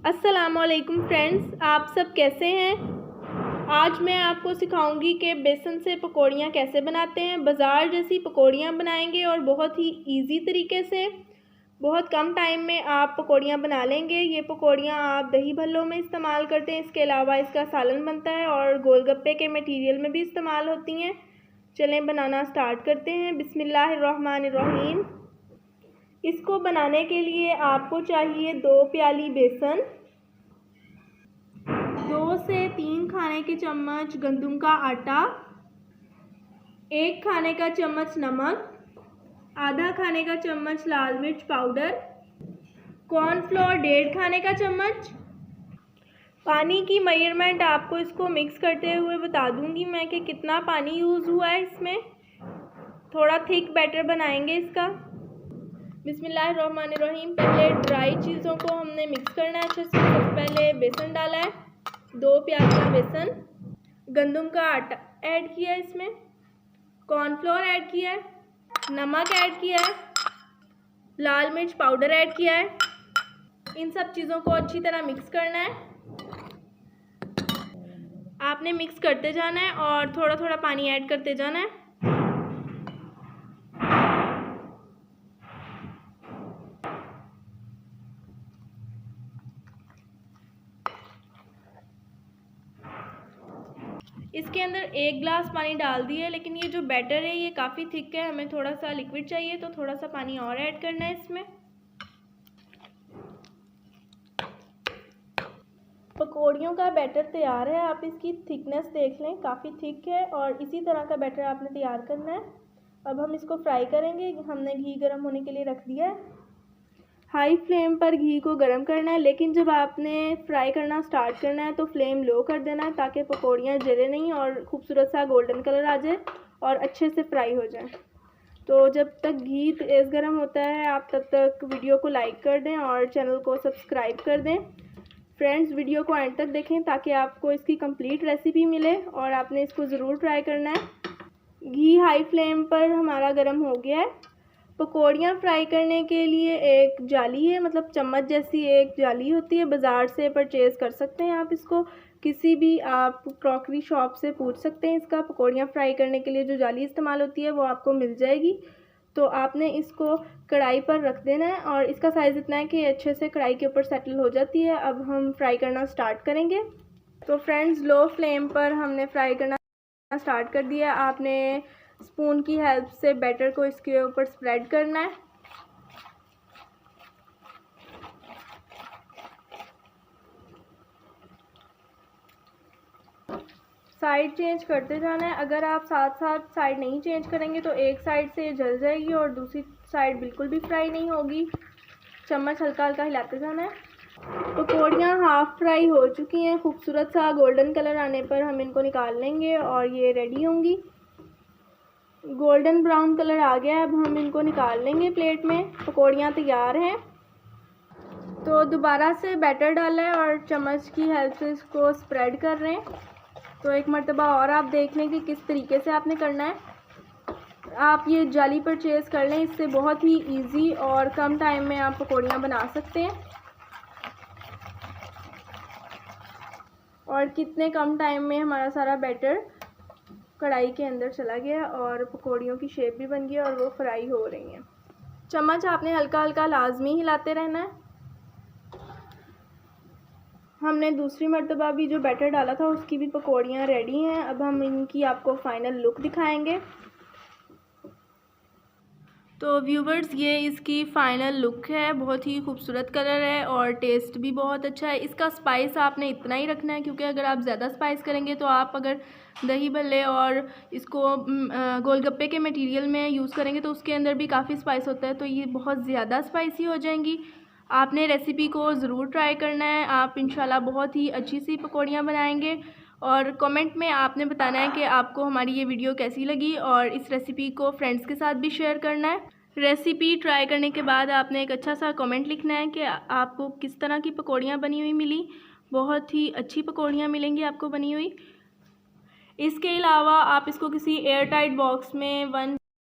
अस्सलामुअलैकुम फ्रेंड्स, आप सब कैसे हैं। आज मैं आपको सिखाऊंगी कि बेसन से पकौड़ियाँ कैसे बनाते हैं। बाज़ार जैसी पकौड़ियाँ बनाएंगे और बहुत ही इजी तरीके से बहुत कम टाइम में आप पकौड़ियाँ बना लेंगे। ये पकौड़ियाँ आप दही भल्लों में इस्तेमाल करते हैं, इसके अलावा इसका सालन बनता है और गोलगप्पे के मटीरियल में भी इस्तेमाल होती हैं। चलें बनाना स्टार्ट करते हैं। बिस्मिल्लाहिर्रहमानिर्रहीम। इसको बनाने के लिए आपको चाहिए 2 प्याली बेसन, 2 से 3 खाने के चम्मच गंदम का आटा, 1 खाने का चम्मच नमक, आधा खाने का चम्मच लाल मिर्च पाउडर, कॉर्नफ्लोर 1.5 खाने का चम्मच। पानी की मेजरमेंट आपको इसको मिक्स करते हुए बता दूंगी मैं कि कितना पानी यूज़ हुआ है। इसमें थोड़ा थिक बैटर बनाएंगे इसका। बिस्मिल्लाहिर्रहमानिर्रहीम। पहले ड्राई चीज़ों को हमने मिक्स करना है अच्छे से। सबसे पहले बेसन डाला है, 2 प्यालियाँ बेसन, गंदम का आटा ऐड किया है, इसमें कॉर्नफ्लोर ऐड किया है, नमक ऐड किया है, लाल मिर्च पाउडर ऐड किया है। इन सब चीज़ों को अच्छी तरह मिक्स करना है। आपने मिक्स करते जाना है और थोड़ा थोड़ा पानी ऐड करते जाना है। इसके अंदर 1 गिलास पानी डाल दिया, लेकिन ये जो बैटर है ये काफ़ी थिक है, हमें थोड़ा सा लिक्विड चाहिए, तो थोड़ा सा पानी और ऐड करना है इसमें। पकौड़ियों का बैटर तैयार है। आप इसकी थिकनेस देख लें, काफ़ी थिक है और इसी तरह का बैटर आपने तैयार करना है। अब हम इसको फ्राई करेंगे। हमने घी गर्म होने के लिए रख दिया है। हाई फ्लेम पर घी को गर्म करना है, लेकिन जब आपने फ्राई करना स्टार्ट करना है तो फ्लेम लो कर देना है, ताकि पकौड़ियाँ जले नहीं और खूबसूरत सा गोल्डन कलर आ जाए और अच्छे से फ्राई हो जाए। तो जब तक घी तेज़ गर्म होता है आप तब तक वीडियो को लाइक कर दें और चैनल को सब्सक्राइब कर दें। फ्रेंड्स, वीडियो को एंड तक देखें ताकि आपको इसकी कंप्लीट रेसिपी मिले और आपने इसको ज़रूर ट्राई करना है। घी हाई फ्लेम पर हमारा गर्म हो गया है। पकौड़ियाँ फ्राई करने के लिए एक जाली है, मतलब चम्मच जैसी एक जाली होती है, बाज़ार से परचेज़ कर सकते हैं आप इसको। किसी भी आप क्रॉकरी शॉप से पूछ सकते हैं। इसका पकौड़ियाँ फ्राई करने के लिए जो जाली इस्तेमाल होती है वो आपको मिल जाएगी। तो आपने इसको कढ़ाई पर रख देना है और इसका साइज़ इतना है कि अच्छे से कढ़ाई के ऊपर सेटल हो जाती है। अब हम फ्राई करना स्टार्ट करेंगे। तो फ्रेंड्स, लो फ्लेम पर हमने फ्राई करना स्टार्ट कर दिया। आपने स्पून की हेल्प से बैटर को इसके ऊपर स्प्रेड करना है। साइड चेंज करते जाना है। अगर आप साथ साथ साइड नहीं चेंज करेंगे तो एक साइड से जल जाएगी और दूसरी साइड बिल्कुल भी फ्राई नहीं होगी। चम्मच हल्का हल्का हिलाते जाना है। पकौड़ियाँ हाफ फ्राई हो चुकी हैं। खूबसूरत सा गोल्डन कलर आने पर हम इनको निकाल लेंगे और ये रेडी होंगी। गोल्डन ब्राउन कलर आ गया है, अब हम इनको निकाल लेंगे प्लेट में। पकौड़ियाँ तैयार हैं। तो दोबारा से बैटर डाला है और चम्मच की हेल्प से इसको स्प्रेड कर रहे हैं। तो एक मर्तबा और आप देख लें कि किस तरीके से आपने करना है। आप ये जाली परचेज़ कर लें, इससे बहुत ही इजी और कम टाइम में आप पकौड़ियाँ बना सकते हैं। और कितने कम टाइम में हमारा सारा बैटर कढ़ाई के अंदर चला गया और पकौड़ियों की शेप भी बन गई और वो फ्राई हो रही हैं। चम्मच आपने हल्का हल्का लाजमी हिलाते रहना है। हमने दूसरी मर्तबा भी जो बैटर डाला था उसकी भी पकौड़ियाँ रेडी हैं। अब हम इनकी आपको फाइनल लुक दिखाएंगे। तो व्यूवर्स, ये इसकी फ़ाइनल लुक है। बहुत ही खूबसूरत कलर है और टेस्ट भी बहुत अच्छा है। इसका स्पाइस आपने इतना ही रखना है, क्योंकि अगर आप ज़्यादा स्पाइस करेंगे तो आप अगर दही भल्ले और इसको गोलगप्पे के मटेरियल में यूज़ करेंगे तो उसके अंदर भी काफ़ी स्पाइस होता है, तो ये बहुत ज़्यादा स्पाइसी हो जाएंगी। आपने रेसिपी को ज़रूर ट्राई करना है। आप इंशाल्लाह बहुत ही अच्छी सी पकौड़ियाँ बनाएंगे और कमेंट में आपने बताना है कि आपको हमारी ये वीडियो कैसी लगी और इस रेसिपी को फ्रेंड्स के साथ भी शेयर करना है। रेसिपी ट्राई करने के बाद आपने एक अच्छा सा कमेंट लिखना है कि आपको किस तरह की पकौड़ियाँ बनी हुई मिली। बहुत ही अच्छी पकौड़ियाँ मिलेंगी आपको बनी हुई। इसके अलावा आप इसको किसी एयर टाइट बॉक्स में 1